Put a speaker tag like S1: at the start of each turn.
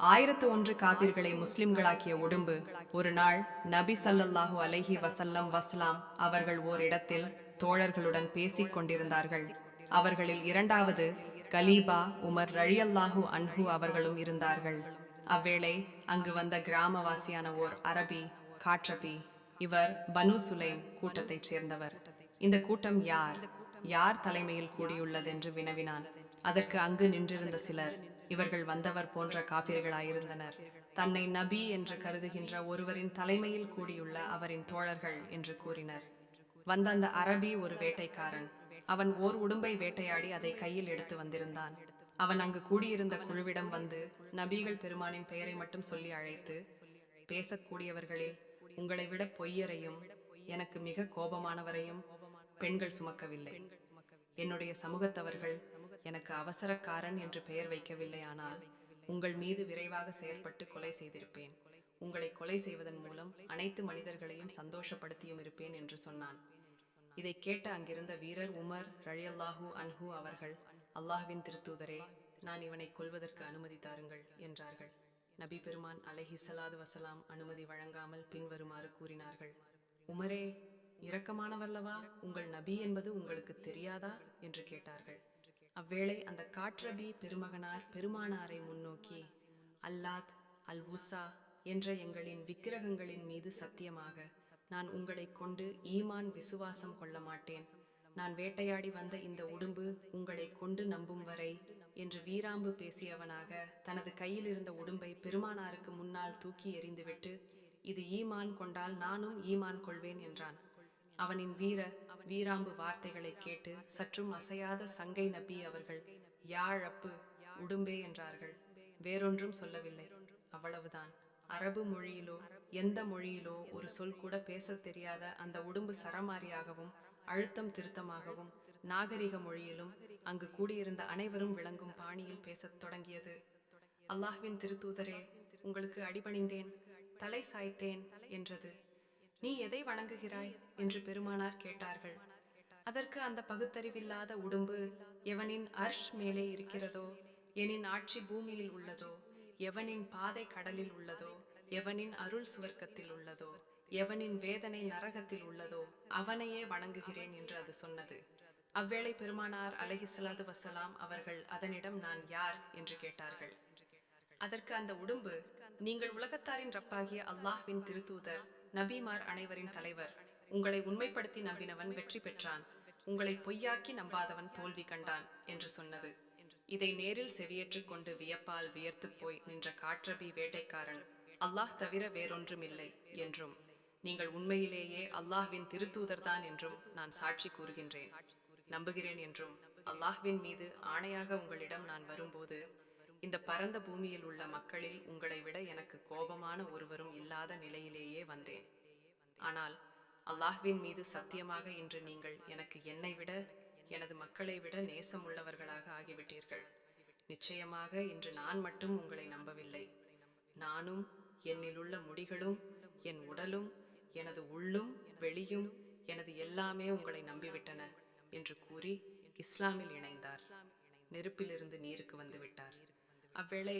S1: 1001 காபிர்களை முஸ்லிம்களாக்கிய உடும்பு ஒரு நாள் நபி ஸல்லல்லாஹு அலைஹி வஸல்லம் அவர்கள் ஓரிடத்தில் தோழர்களுடன் பேசிக் கொண்டிருந்தார்கள். அவர்களில் இரண்டாவது கலீபா உமர் ரலியல்லாஹு அன்ஹு அவர்களும் இருந்தார்கள். அவ்வேளை அங்கு வந்த கிராமவாசியான ஓர் அரபி காற்றபி. இவர் பனு சுலைம் கூட்டத்தைச் சேர்ந்தவர். இந்த கூட்டம் யார் யார் தலைமையில் கூடியுள்ளதென்று வினவினான். அதற்கு அங்கு நின்றிருந்த சிலர், இவர்கள் வந்தவர் போன்ற காபிர்களாயிருந்தனர். தன்னை நபி என்று கருதுகின்ற ஒருவரின் தலைமையில் கூடியுள்ள அவரின் தோழர்கள் என்று கூறினர். வந்த அந்த அரபி ஒரு வேட்டைக்காரன். அவன் ஓர் உடும்பை வேட்டையாடி அதை கையில் எடுத்து வந்திருந்தான். அவன் அங்கு கூடியிருந்த குழுவிடம் வந்து நபிகள் பெருமானின் பெயரை மட்டும் சொல்லி அழைத்து, பேசக்கூடியவர்களில் உங்களை விட பொய்யரையும் எனக்கு மிக கோபமானவரையும் பெண்கள் சுமக்கவில்லை. என்னுடைய சமூகத்தவர்கள் எனக்கு அவசரக்காரன் என்று பெயர் வைக்கவில்லை, ஆனால் உங்கள் மீது விரைவாக செயற்பட்டு கொலை செய்திருப்பேன். உங்களை கொலை செய்வதன் மூலம் அனைத்து மனிதர்களையும் சந்தோஷப்படுத்தியும் இருப்பேன் என்று சொன்னான். இதை கேட்ட அங்கிருந்த வீரர் உமர் ரலியல்லாஹு அன்ஹு அவர்கள், அல்லாஹ்வின் திருத்தூதரே, நான் இவனை கொல்வதற்கு அனுமதி தாருங்கள் என்றார்கள். நபி பெருமான் அலைஹிஸ்ஸலாத்து வஸலாம் அனுமதி வழங்காமல் பின்வருமாறு கூறினார்கள். உமரே, இரக்கமானவல்லவா, உங்கள் நபி என்பது உங்களுக்கு தெரியாதா என்று கேட்டார்கள். அவ்வேளை அந்த காற்றபி பெருமகனார் பெருமானாரை முன்னோக்கி, அல்லாத் அல் உஸா என்ற எங்களின் விக்கிரகங்களின் மீது சத்தியமாக நான் உங்களை கொண்டு ஈமான் விசுவாசம் கொள்ள மாட்டேன். நான் வேட்டையாடி வந்த இந்த உடும்பு உங்களை கொண்டு நம்பும் வரை என்று வீராம்பு பேசியவனாக தனது கையில் இருந்த உடும்பை பெருமானாருக்கு முன்னால் தூக்கி எறிந்துவிட்டு, இது ஈமான் கொண்டால் நானும் ஈமான் கொள்வேன் என்றான். அவனின் வீராம்பு வார்த்தைகளை கேட்டு சற்றும் அசையாத சங்கை நபி அவர்கள், யாழப்பு உடும்பே என்றார்கள். வேறொன்றும் சொல்லவில்லை. அவ்வளவுதான். அரபு மொழியிலோ எந்த மொழியிலோ ஒரு சொல் கூட பேசத் தெரியாத அந்த உடும்பு சரமாரியாகவும் அழுத்தம் திருத்தமாகவும் நாகரிக மொழியிலும் அங்கு கூடியிருந்த அனைவரும் விளங்கும் பாணியில் பேசத் தொடங்கியது. அல்லாஹ்வின் திருத்தூதரே, உங்களுக்கு அடிபணிந்தேன், தலை சாய்த்தேன் என்றது. நீ எதை வணங்குகிறாய் என்று பெருமானார் கேட்டார்கள். அதற்கு அந்த பகுத்தறிவில்லாத உடும்பு, எவனின் அர்ஷ் மேலே இருக்கிறதோ, எனின் ஆட்சி பூமியில் உள்ளதோ, எவனின் பாதை கடலில் உள்ளதோ, எவனின் அருள் சுவர்க்கத்தில் உள்ளதோ, எவனின் வேதனை நரகத்தில் உள்ளதோ அவனையே வணங்குகிறேன் என்று அது சொன்னது. அவ்வேளை பெருமானார் அலைஹிஸ்ஸலாத்து வஸலாம் அவர்கள் அதனிடம், நான் யார் என்று கேட்டார்கள். அதற்கு அந்த உடும்பு, நீங்கள் உலகத்தாரின் ரப்பாகிய அல்லாஹ்வின் திருத்தூதர், நபிமார் அனைவரின் தலைவர். உங்களை உண்மைப்படுத்தி நம்பினவன் வெற்றி பெற்றான், உங்களை பொய்யாக்கி நம்பாதவன் தோல்வி கண்டான் என்று சொன்னது. இதை நேரில் செவியேற்றுக் கொண்டு வியப்பால் வியர்த்து போய் நின்ற காற்றபி வேட்டைக்காரன், அல்லாஹ் தவிர வேறொன்றுமில்லை என்றும், நீங்கள் உண்மையிலேயே அல்லாஹ்வின் திருத்தூதர்தான் என்றும் நான் சாட்சி கூறுகின்றேன், நம்புகிறேன் என்றும், அல்லாஹ்வின் மீது ஆணையாக உங்களிடம் நான் வரும்போது இந்த பரந்த பூமியில் உள்ள மக்களில் உங்களை விட எனக்கு கோபமான ஒருவரும் இல்லாத நிலையிலேயே வந்தேன். ஆனால் அல்லாஹ்வின் மீது சத்தியமாக இன்று நீங்கள் எனக்கு என்னை விட எனது மக்களை விட நேசமுள்ளவர்களாக ஆகிவிட்டீர்கள். நிச்சயமாக இன்று நான் மட்டும் உங்களை நம்பவில்லை, நானும் என்னிலுள்ள முடிகளும் என் உடலும் எனது உள்ளும் வெளியும் எனது எல்லாமே உங்களை நம்பிவிட்டன என்று கூறி இஸ்லாமில் இணைந்தார். நெருப்பிலிருந்து நீருக்கு வந்து விட்டார். அவ்வேளை